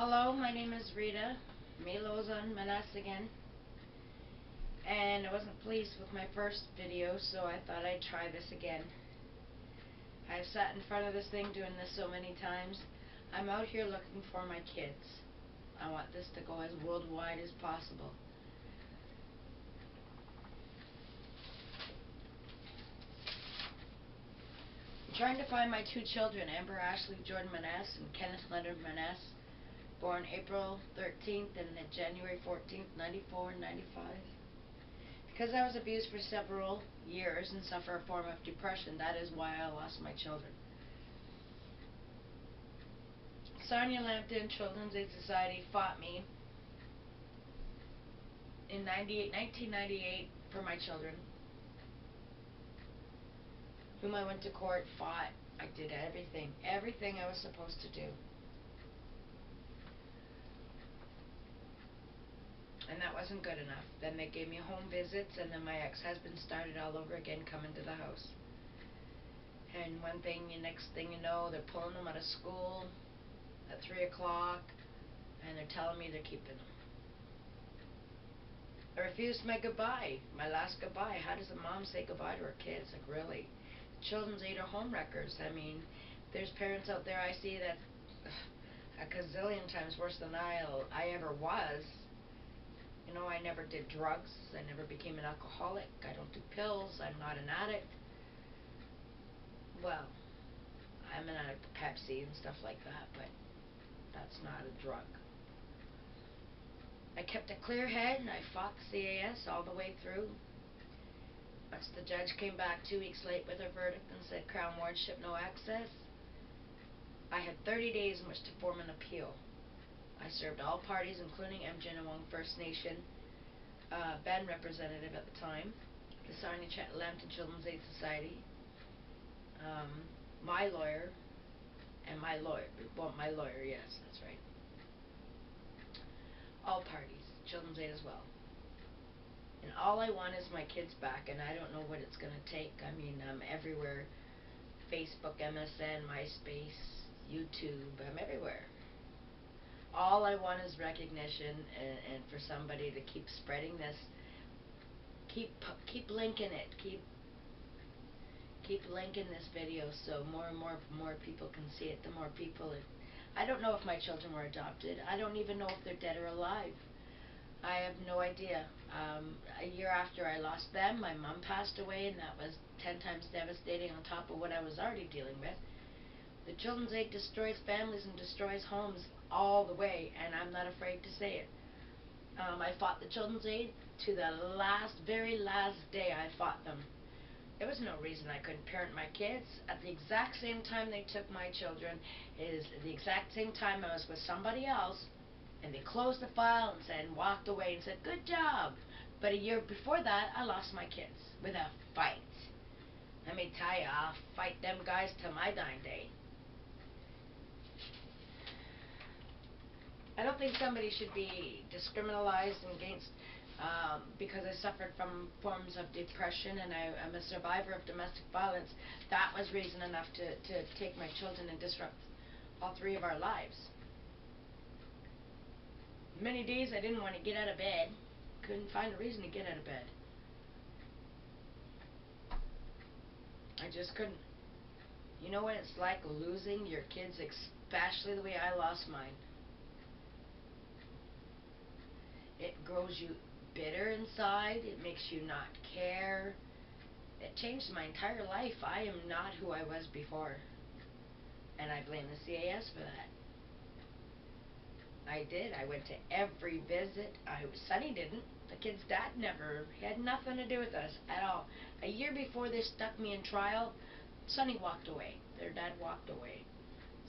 Hello, my name is Rita. Milo's on Manas again. And I wasn't pleased with my first video, so I thought I'd try this again. I've sat in front of this thing doing this so many times. I'm out here looking for my kids. I want this to go as worldwide as possible. I'm trying to find my two children, Amber Ashley Jordan Manas and Kenneth Leonard Manas, born April 13th and January 14th, 94 and 95. Because I was abused for several years and suffer a form of depression, that is why I lost my children. Sonia Lambton Children's Aid Society fought me in 1998 for my children, whom I went to court, fought. I did everything I was supposed to do. And that wasn't good enough. Then they gave me home visits, and then my ex-husband started all over again, coming to the house. And one thing, the next thing you know, they're pulling them out of school at 3 o'clock, and they're telling me they're keeping them. I refused my goodbye, my last goodbye. How does a mom say goodbye to her kids? Like, really? Children's Aid are home wreckers. I mean, there's parents out there I see that a gazillion times worse than I ever was. You know, I never did drugs. I never became an alcoholic. I don't do pills. I'm not an addict. Well, I'm an addict of Pepsi and stuff like that, but that's not a drug. I kept a clear head and I fought the CAS all the way through. Once the judge came back 2 weeks late with her verdict and said Crown Wardship, no access, I had 30 days in which to form an appeal. I served all parties, including Mjinawang First Nation band representative at the time, the Sonia Lambton Children's Aid Society, my lawyer, and my lawyer. Well, my lawyer, yes, that's right. All parties, Children's Aid as well. And all I want is my kids back, and I don't know what it's going to take. I mean, I'm everywhere. Facebook, MSN, MySpace, YouTube, I'm everywhere. All I want is recognition, and for somebody to keep spreading this, keep linking it, keep linking this video so more and more people can see it. The more people, I don't know if my children were adopted. I don't even know if they're dead or alive. I have no idea. A year after I lost them, my mom passed away, and that was 10 times devastating on top of what I was already dealing with. The Children's Aid destroys families and destroys homes all the way, and I'm not afraid to say it. I fought the Children's Aid to the very last day I fought them. There was no reason I couldn't parent my kids. At the exact same time they took my children is the exact same time I was with somebody else, and they closed the file and walked away and said, good job. But a year before that, I lost my kids with a fight. Let me tell you, I'll fight them guys till my dying day. I don't think somebody should be discriminalized against because I suffered from forms of depression, and I'm a survivor of domestic violence. That was reason enough to take my children and disrupt all three of our lives. Many days I didn't want to get out of bed. Couldn't find a reason to get out of bed. I just couldn't. You know what it's like losing your kids, especially the way I lost mine? It grows you bitter inside. It makes you not care. It changed my entire life. I am not who I was before. And I blame the CAS for that. I did. I went to every visit. Sonny didn't. The kid's dad never. He had nothing to do with us at all. A year before they stuck me in trial, Sonny walked away. Their dad walked away.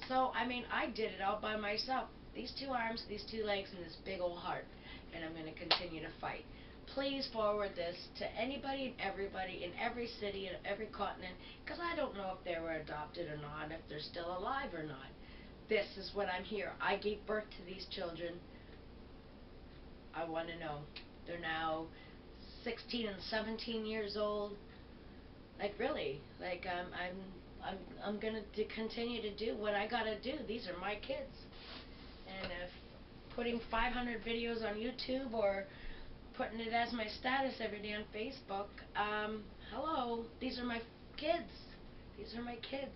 So, I mean, I did it all by myself. These two arms, these two legs, and this big old heart. And I'm going to continue to fight. Please forward this to anybody and everybody in every city and every continent, because I don't know if they were adopted or not, if they're still alive or not. This is what I'm here. I gave birth to these children. I want to know. They're now 16 and 17 years old. Like, really, like, I'm going to continue to do what I got to do. These are my kids. And if putting 500 videos on YouTube or putting it as my status every day on Facebook. Hello, these are my kids. These are my kids.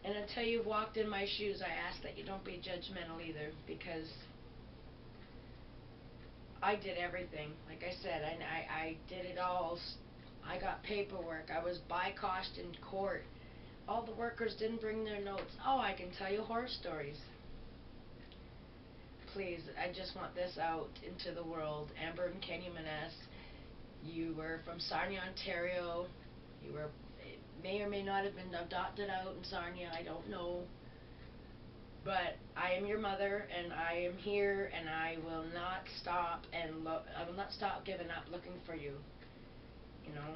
And until you've walked in my shoes, I ask that you don't be judgmental either, because I did everything. Like I said, I did it all. I got paperwork. I was by-cost in court. All the workers didn't bring their notes. Oh, I can tell you horror stories. Please, I just want this out into the world. Amber and Kenny Maness, you were from Sarnia, Ontario. You were, may or may not have been adopted out in Sarnia, I don't know. But I am your mother, and I am here, and I will not stop I will not stop giving up looking for you. You know,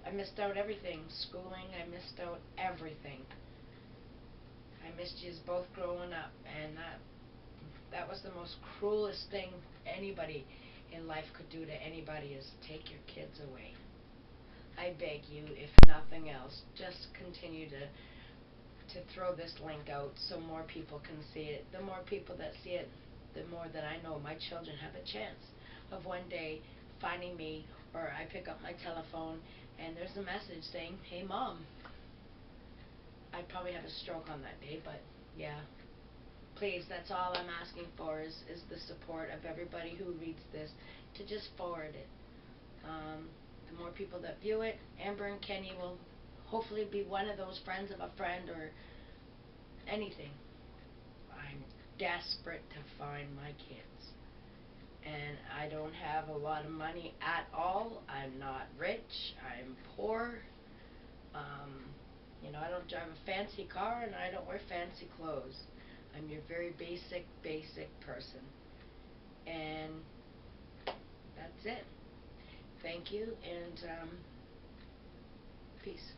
I missed out everything. Schooling, I missed out everything. I missed yous both growing up, and that was the most cruelest thing anybody in life could do to anybody, is take your kids away. I beg you, if nothing else, just continue to throw this link out so more people can see it. The more people that see it, the more that I know my children have a chance of one day finding me, or I pick up my telephone and there's a message saying, "Hey Mom." I'd probably have a stroke on that day, but yeah. Please, that's all I'm asking for is the support of everybody who reads this, to just forward it. The more people that view it, Amber and Kenny will hopefully be one of those friends of a friend or anything. I'm desperate to find my kids. And I don't have a lot of money at all. I'm not rich. I'm poor. You know, I don't drive a fancy car and I don't wear fancy clothes. I'm your very basic person. And that's it. Thank you, and peace.